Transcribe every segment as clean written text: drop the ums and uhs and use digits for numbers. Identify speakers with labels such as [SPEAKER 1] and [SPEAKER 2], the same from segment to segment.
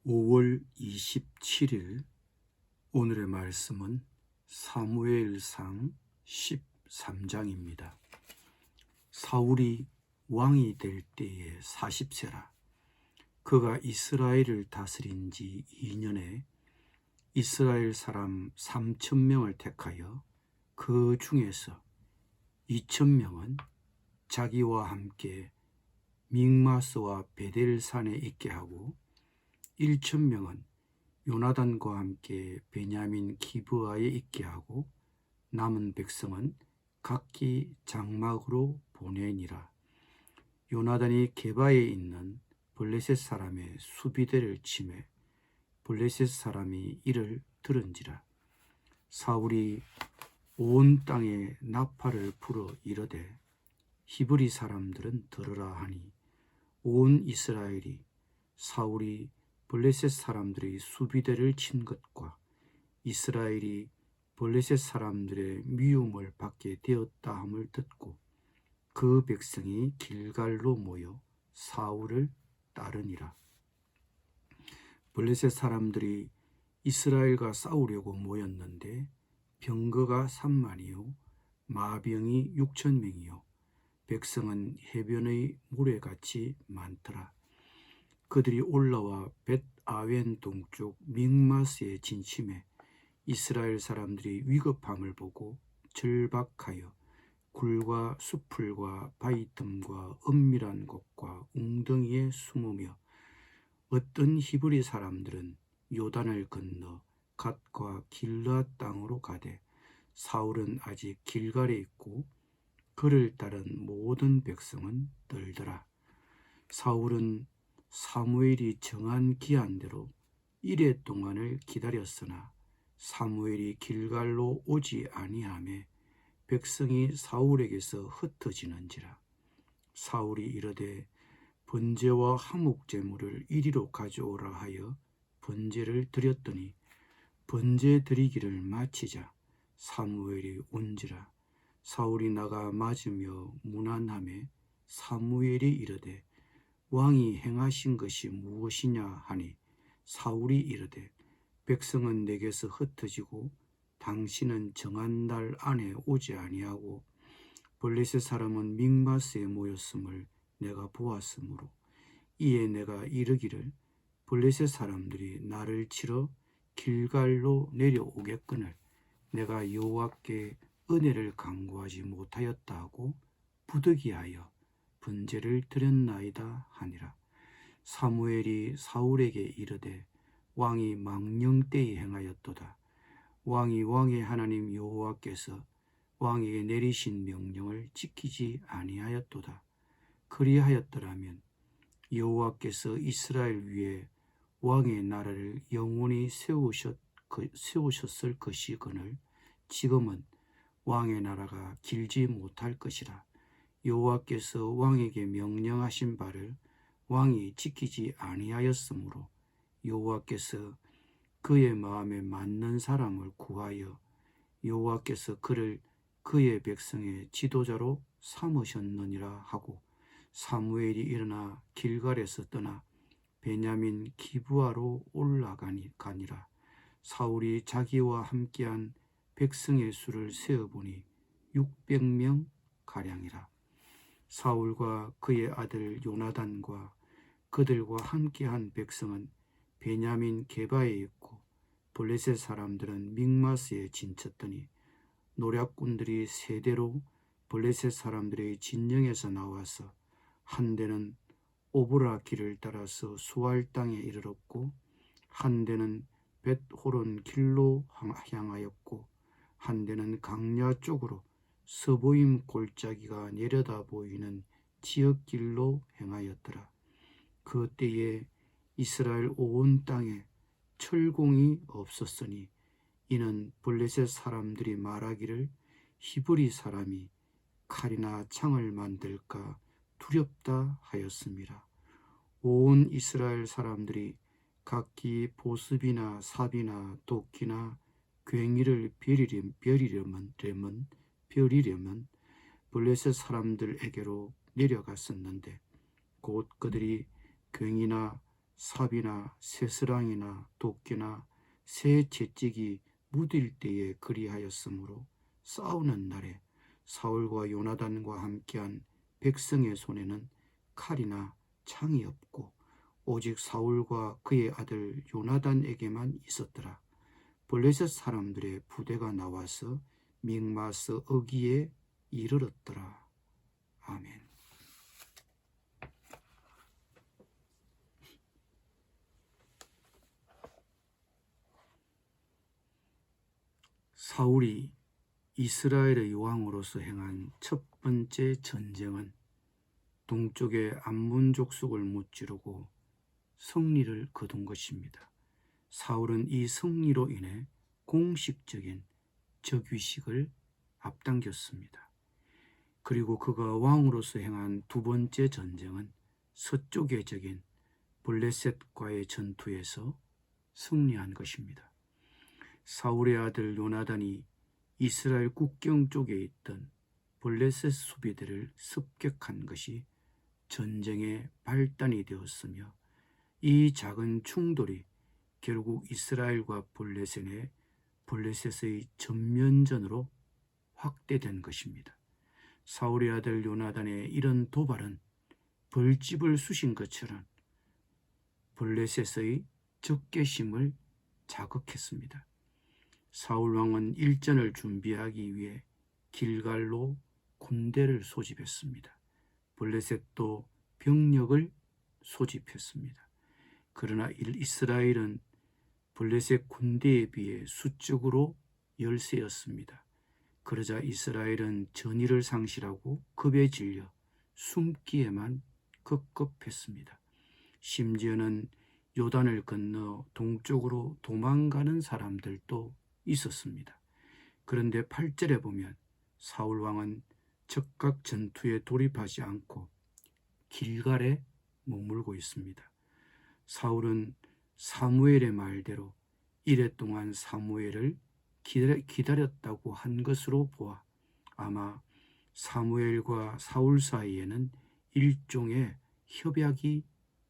[SPEAKER 1] 5월 27일 오늘의 말씀은 사무엘상 13장입니다. 사울이 왕이 될 때에 40세라. 그가 이스라엘을 다스린 지 2년에 이스라엘 사람 3,000명을 택하여 그 중에서 2,000명은 자기와 함께 믹마스와 베델산에 있게 하고 1,000명은 요나단과 함께 베냐민 기브아에 있게 하고 남은 백성은 각기 장막으로 보내니라. 요나단이 게바에 있는 블레셋 사람의 수비대를 치매 블레셋 사람이 이를 들은지라. 사울이 온 땅에 나팔을 불어 이르되 히브리 사람들은 들으라 하니 온 이스라엘이 사울이 블레셋 사람들의 수비대를 친 것과 이스라엘이 블레셋 사람들의 미움을 받게 되었다 함을 듣고 그 백성이 길갈로 모여 사울을 따르니라. 블레셋 사람들이 이스라엘과 싸우려고 모였는데 병거가 3만이요 마병이 6,000명이요 백성은 해변의 모래같이 많더라. 그들이 올라와 벳아웬 동쪽 믹마스에 진침해 이스라엘 사람들이 위급함을 보고 절박하여 굴과 수풀과 바위 틈과 은밀한 곳과 웅덩이에 숨으며 어떤 히브리 사람들은 요단을 건너 갓과 길르앗 땅으로 가되 사울은 아직 길갈에 있고 그를 따른 모든 백성은 떨더라. 사울은 사무엘이 정한 기한대로 이레 동안을 기다렸으나 사무엘이 길갈로 오지 아니하매 백성이 사울에게서 흩어지는지라. 사울이 이르되 번제와 화목제물을 이리로 가져오라 하여 번제를 드렸더니 번제 드리기를 마치자 사무엘이 온지라. 사울이 나가 맞으며 문안하매 사무엘이 이르되 왕이 행하신 것이 무엇이냐 하니 사울이 이르되 백성은 내게서 흩어지고 당신은 정한 날 안에 오지 아니하고 블레셋 사람은 믹마스에 모였음을 내가 보았으므로 이에 내가 이르기를 블레셋 사람들이 나를 치러 길갈로 내려오겠거늘 내가 여호와께 은혜를 간구하지 못하였다 하고 부득이하여 번제를 드렸나이다 하니라. 사무엘이 사울에게 이르되 왕이 망령되이 행하였도다. 왕이 왕의 하나님 여호와께서 왕에게 내리신 명령을 지키지 아니하였도다. 그리하였더라면 여호와께서 이스라엘 위에 왕의 나라를 영원히 세우셨을 것이거늘 지금은 왕의 나라가 길지 못할 것이라. 여호와께서 왕에게 명령하신 바를 왕이 지키지 아니하였으므로 여호와께서 그의 마음에 맞는 사람을 구하여 여호와께서 그를 그의 백성의 지도자로 삼으셨느니라 하고 사무엘이 일어나 길갈에서 떠나 베냐민 기브아로 올라가니라. 사울이 자기와 함께한 백성의 수를 세어보니 600명 가량이라. 사울과 그의 아들 요나단과 그들과 함께한 백성은 베냐민 게바에 있고 블레셋 사람들은 믹마스에 진쳤더니 노략군들이 세대로 블레셋 사람들의 진영에서 나와서 한 대는 오브라 길을 따라서 수알 땅에 이르렀고 한 대는 벳호론 길로 향하였고 한 대는 강야 쪽으로 서보임 골짜기가 내려다 보이는 지역길로 행하였더라. 그 때에 이스라엘 온 땅에 철공이 없었으니 이는 블레셋 사람들이 말하기를 히브리 사람이 칼이나 창을 만들까 두렵다 하였습니다. 온 이스라엘 사람들이 각기 보습이나 삽이나 도끼나 괭이를 벼리려면 블레셋 사람들에게로 내려갔었는데 곧 그들이 괭이나 삽이나 새스랑이나 도끼나 새 채찍이 무딜 때에 그리하였으므로 싸우는 날에 사울과 요나단과 함께한 백성의 손에는 칼이나 창이 없고 오직 사울과 그의 아들 요나단에게만 있었더라. 블레셋 사람들의 부대가 나와서 믹마스 어기에 이르렀더라. 아멘. 사울이 이스라엘의 왕으로서 행한 첫 번째 전쟁은 동쪽의 암몬 족속을 무찌르고 승리를 거둔 것입니다. 사울은 이 승리로 인해 공식적인 즉위식을 앞당겼습니다. 그리고 그가 왕으로서 행한 두 번째 전쟁은 서쪽의 적인 블레셋과의 전투에서 승리한 것입니다. 사울의 아들 요나단이 이스라엘 국경 쪽에 있던 블레셋 수비대를 습격한 것이 전쟁의 발단이 되었으며 이 작은 충돌이 결국 이스라엘과 블레셋의 전면전으로 확대된 것입니다. 사울의 아들 요나단의 이런 도발은 벌집을 쑤신 것처럼 블레셋의 적개심을 자극했습니다. 사울 왕은 일전을 준비하기 위해 길갈로 군대를 소집했습니다. 블레셋도 병력을 소집했습니다. 그러나 이스라엘은 블레셋 군대에 비해 수적으로 열세였습니다. 그러자 이스라엘은 전의를 상실하고 급에 질려 숨기에만 급급했습니다. 심지어는 요단을 건너 동쪽으로 도망가는 사람들도 있었습니다. 그런데 8절에 보면 사울 왕은 즉각 전투에 돌입하지 않고 길갈에 머물고 있습니다. 사울은 사무엘의 말대로 이래 동안 사무엘을 기다렸다고 한 것으로 보아 아마 사무엘과 사울 사이에는 일종의 협약이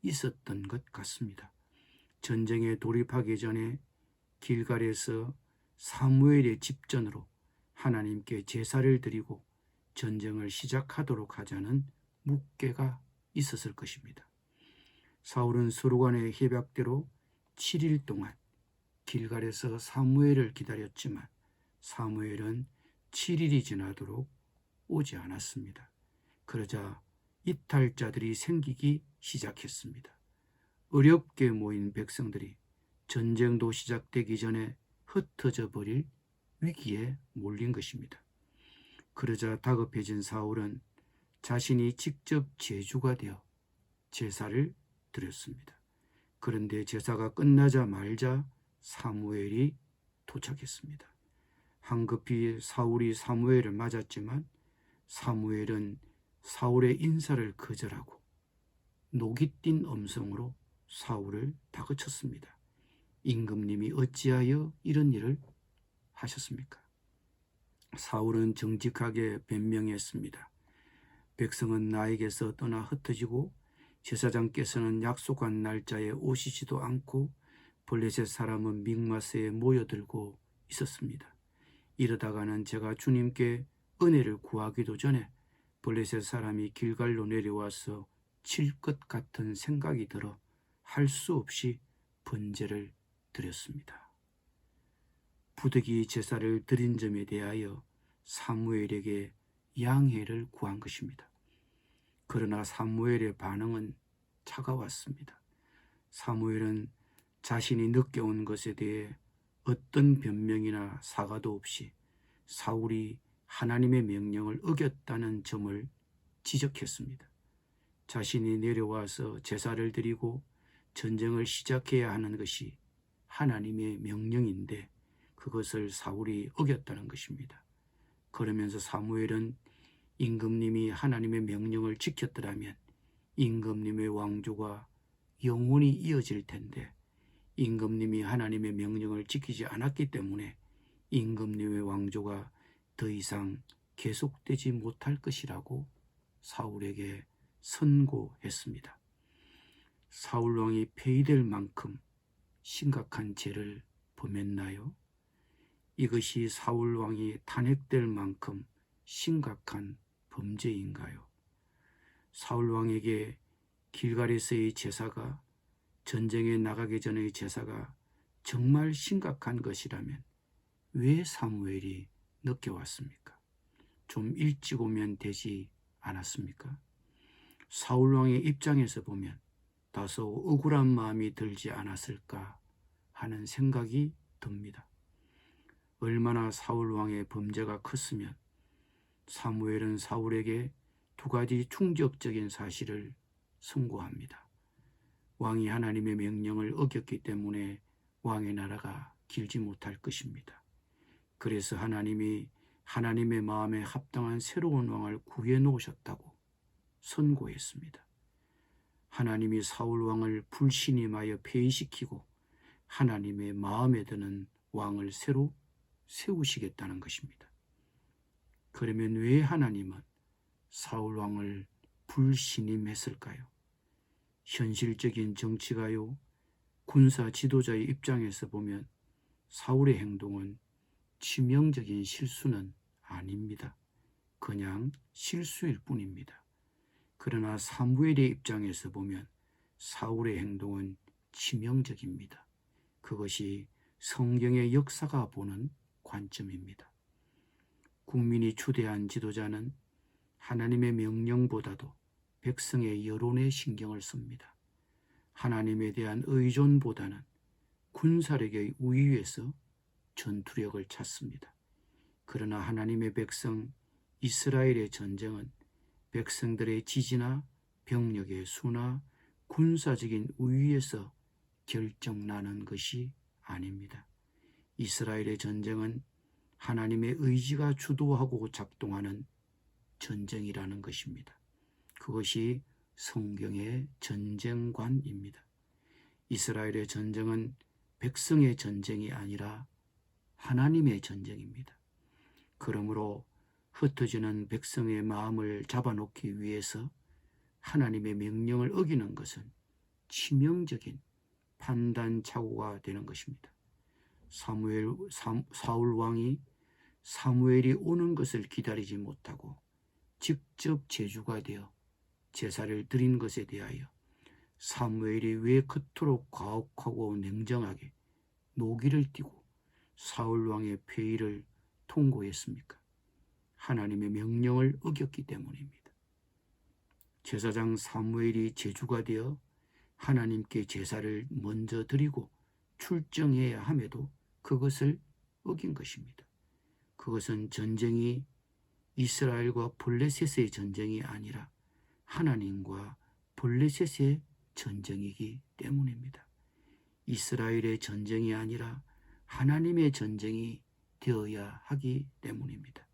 [SPEAKER 1] 있었던 것 같습니다. 전쟁에 돌입하기 전에 길갈에서 사무엘의 집전으로 하나님께 제사를 드리고 전쟁을 시작하도록 하자는 묵계가 있었을 것입니다. 사울은 서로 간의 협약대로 7일 동안 길갈에서 사무엘을 기다렸지만 사무엘은 7일이 지나도록 오지 않았습니다. 그러자 이탈자들이 생기기 시작했습니다. 어렵게 모인 백성들이 전쟁도 시작되기 전에 흩어져 버릴 위기에 몰린 것입니다. 그러자 다급해진 사울은 자신이 직접 제주가 되어 제사를 드렸습니다. 그런데 제사가 끝나자마자 사무엘이 도착했습니다. 황급히 사울이 사무엘을 맞았지만 사무엘은 사울의 인사를 거절하고 녹이 띤 음성으로 사울을 다그쳤습니다. 임금님이 어찌하여 이런 일을 하셨습니까? 사울은 정직하게 변명했습니다. 백성은 나에게서 떠나 흩어지고 제사장께서는 약속한 날짜에 오시지도 않고 블레셋 사람은 믹마스에 모여들고 있었습니다. 이러다가는 제가 주님께 은혜를 구하기도 전에 블레셋 사람이 길갈로 내려와서 칠 것 같은 생각이 들어 할 수 없이 번제를 드렸습니다. 부득이 제사를 드린 점에 대하여 사무엘에게 양해를 구한 것입니다. 그러나 사무엘의 반응은 차가웠습니다. 사무엘은 자신이 늦게 온 것에 대해 어떤 변명이나 사과도 없이 사울이 하나님의 명령을 어겼다는 점을 지적했습니다. 자신이 내려와서 제사를 드리고 전쟁을 시작해야 하는 것이 하나님의 명령인데 그것을 사울이 어겼다는 것입니다. 그러면서 사무엘은 임금님이 하나님의 명령을 지켰더라면 임금님의 왕조가 영원히 이어질 텐데 임금님이 하나님의 명령을 지키지 않았기 때문에 임금님의 왕조가 더 이상 계속되지 못할 것이라고 사울에게 선고했습니다. 사울 왕이 폐위될 만큼 심각한 죄를 범했나요? 이것이 사울 왕이 탄핵될 만큼 심각한 범죄인가요? 사울 왕에게 길갈에서의 제사가, 전쟁에 나가기 전의 제사가 정말 심각한 것이라면 왜 사무엘이 늦게 왔습니까? 좀 일찍 오면 되지 않았습니까? 사울 왕의 입장에서 보면 다소 억울한 마음이 들지 않았을까 하는 생각이 듭니다. 얼마나 사울 왕의 범죄가 컸으면 사무엘은 사울에게 두 가지 충격적인 사실을 선고합니다. 왕이 하나님의 명령을 어겼기 때문에 왕의 나라가 길지 못할 것입니다. 그래서 하나님이 하나님의 마음에 합당한 새로운 왕을 구해 놓으셨다고 선고했습니다. 하나님이 사울 왕을 불신임하여 폐위시키고 하나님의 마음에 드는 왕을 새로 세우시겠다는 것입니다. 그러면 왜 하나님은 사울 왕을 불신임했을까요? 현실적인 정치가요, 군사 지도자의 입장에서 보면 사울의 행동은 치명적인 실수는 아닙니다. 그냥 실수일 뿐입니다. 그러나 사무엘의 입장에서 보면 사울의 행동은 치명적입니다. 그것이 성경의 역사가 보는 관점입니다. 국민이 추대한 지도자는 하나님의 명령보다도 백성의 여론에 신경을 씁니다. 하나님에 대한 의존보다는 군사력의 우위에서 전투력을 찾습니다. 그러나 하나님의 백성 이스라엘의 전쟁은 백성들의 지지나 병력의 수나 군사적인 우위에서 결정나는 것이 아닙니다. 이스라엘의 전쟁은 하나님의 의지가 주도하고 작동하는 전쟁이라는 것입니다. 그것이 성경의 전쟁관입니다. 이스라엘의 전쟁은 백성의 전쟁이 아니라 하나님의 전쟁입니다. 그러므로 흩어지는 백성의 마음을 잡아놓기 위해서 하나님의 명령을 어기는 것은 치명적인 판단 착오가 되는 것입니다. 사울 왕이 사무엘이 오는 것을 기다리지 못하고 직접 제주가 되어 제사를 드린 것에 대하여 사무엘이 왜 그토록 가혹하고 냉정하게 노기를 띠고 사울 왕의 폐위를 통고했습니까? 하나님의 명령을 어겼기 때문입니다. 제사장 사무엘이 제주가 되어 하나님께 제사를 먼저 드리고 출정해야 함에도 그것을 어긴 것입니다. 그것은 전쟁이 이스라엘과 블레셋의 전쟁이 아니라 하나님과 블레셋의 전쟁이기 때문입니다. 이스라엘의 전쟁이 아니라 하나님의 전쟁이 되어야 하기 때문입니다.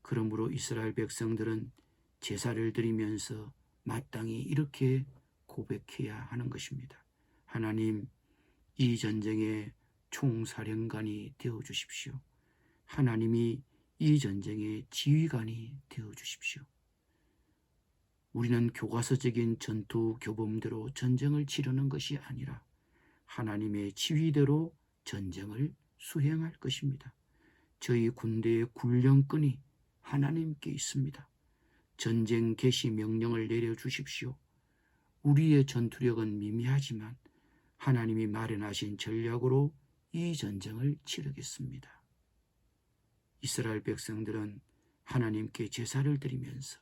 [SPEAKER 1] 그러므로 이스라엘 백성들은 제사를 드리면서 마땅히 이렇게 고백해야 하는 것입니다. 하나님, 이 전쟁의 총사령관이 되어주십시오. 하나님이 이 전쟁의 지휘관이 되어주십시오. 우리는 교과서적인 전투 교범대로 전쟁을 치르는 것이 아니라 하나님의 지휘대로 전쟁을 수행할 것입니다. 저희 군대의 군령권이 하나님께 있습니다. 전쟁 개시 명령을 내려주십시오. 우리의 전투력은 미미하지만 하나님이 마련하신 전략으로 이 전쟁을 치르겠습니다. 이스라엘 백성들은 하나님께 제사를 드리면서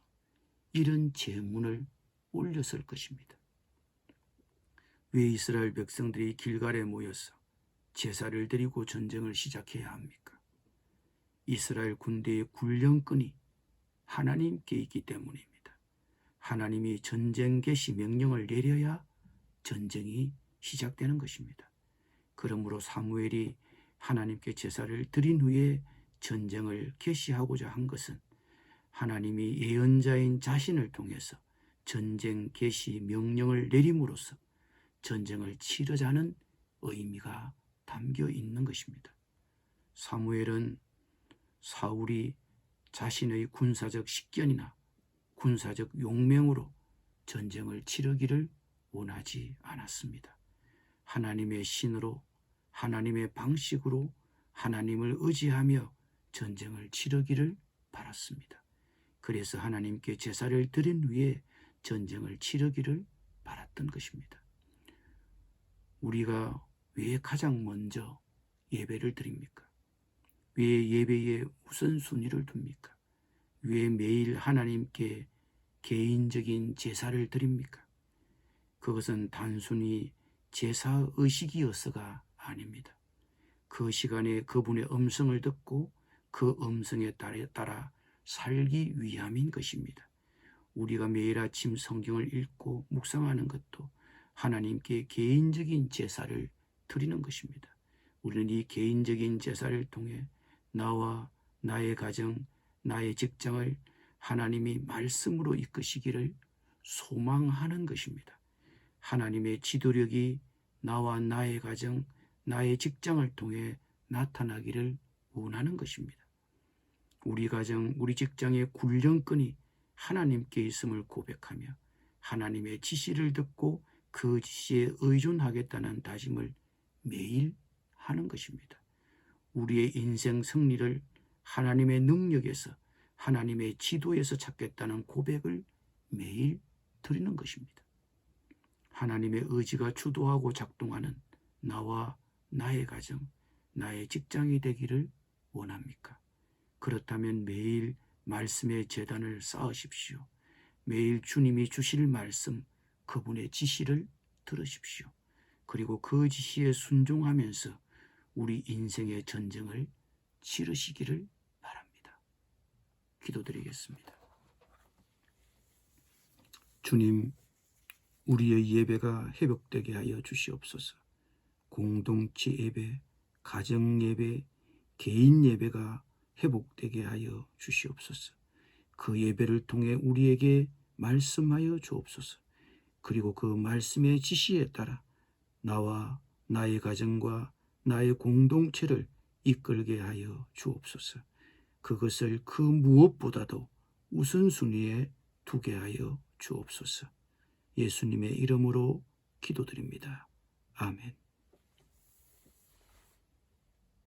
[SPEAKER 1] 이런 제문을 올렸을 것입니다. 왜 이스라엘 백성들이 길갈에 모여서 제사를 드리고 전쟁을 시작해야 합니까? 이스라엘 군대의 군령권이 하나님께 있기 때문입니다. 하나님이 전쟁 개시 명령을 내려야 전쟁이 시작되는 것입니다. 그러므로 사무엘이 하나님께 제사를 드린 후에 전쟁을 개시하고자 한 것은 하나님이 예언자인 자신을 통해서 전쟁 개시 명령을 내림으로써 전쟁을 치르자는 의미가 담겨 있는 것입니다. 사무엘은 사울이 자신의 군사적 식견이나 군사적 용맹으로 전쟁을 치르기를 원하지 않았습니다. 하나님의 신으로, 하나님의 방식으로 하나님을 의지하며 전쟁을 치르기를 바랐습니다. 그래서 하나님께 제사를 드린 후에 전쟁을 치르기를 바랐던 것입니다. 우리가 왜 가장 먼저 예배를 드립니까? 왜 예배에 우선순위를 둡니까? 왜 매일 하나님께 개인적인 제사를 드립니까? 그것은 단순히 제사의식이어서가 아닙니다. 그 시간에 그분의 음성을 듣고 그 음성에 따라 살기 위함인 것입니다. 우리가 매일 아침 성경을 읽고 묵상하는 것도 하나님께 개인적인 제사를 드리는 것입니다. 우리는 이 개인적인 제사를 통해 나와 나의 가정, 나의 직장을 하나님이 말씀으로 이끄시기를 소망하는 것입니다. 하나님의 지도력이 나와 나의 가정, 나의 직장을 통해 나타나기를 원하는 것입니다. 우리 가정, 우리 직장의 군령권이 하나님께 있음을 고백하며 하나님의 지시를 듣고 그 지시에 의존하겠다는 다짐을 매일 하는 것입니다. 우리의 인생 승리를 하나님의 능력에서, 하나님의 지도에서 찾겠다는 고백을 매일 드리는 것입니다. 하나님의 의지가 주도하고 작동하는 나와 나의 가정, 나의 직장이 되기를 원합니까? 그렇다면 매일 말씀의 제단을 쌓으십시오. 매일 주님이 주실 말씀, 그분의 지시를 들으십시오. 그리고 그 지시에 순종하면서 우리 인생의 전쟁을 치르시기를 바랍니다. 기도드리겠습니다. 주님, 우리의 예배가 회복되게 하여 주시옵소서. 공동체 예배, 가정 예배, 개인 예배가 회복되게 하여 주시옵소서. 그 예배를 통해 우리에게 말씀하여 주옵소서. 그리고 그 말씀의 지시에 따라 나와 나의 가정과 나의 공동체를 이끌게 하여 주옵소서. 그것을 그 무엇보다도 우선순위에 두게 하여 주옵소서. 예수님의 이름으로 기도드립니다. 아멘.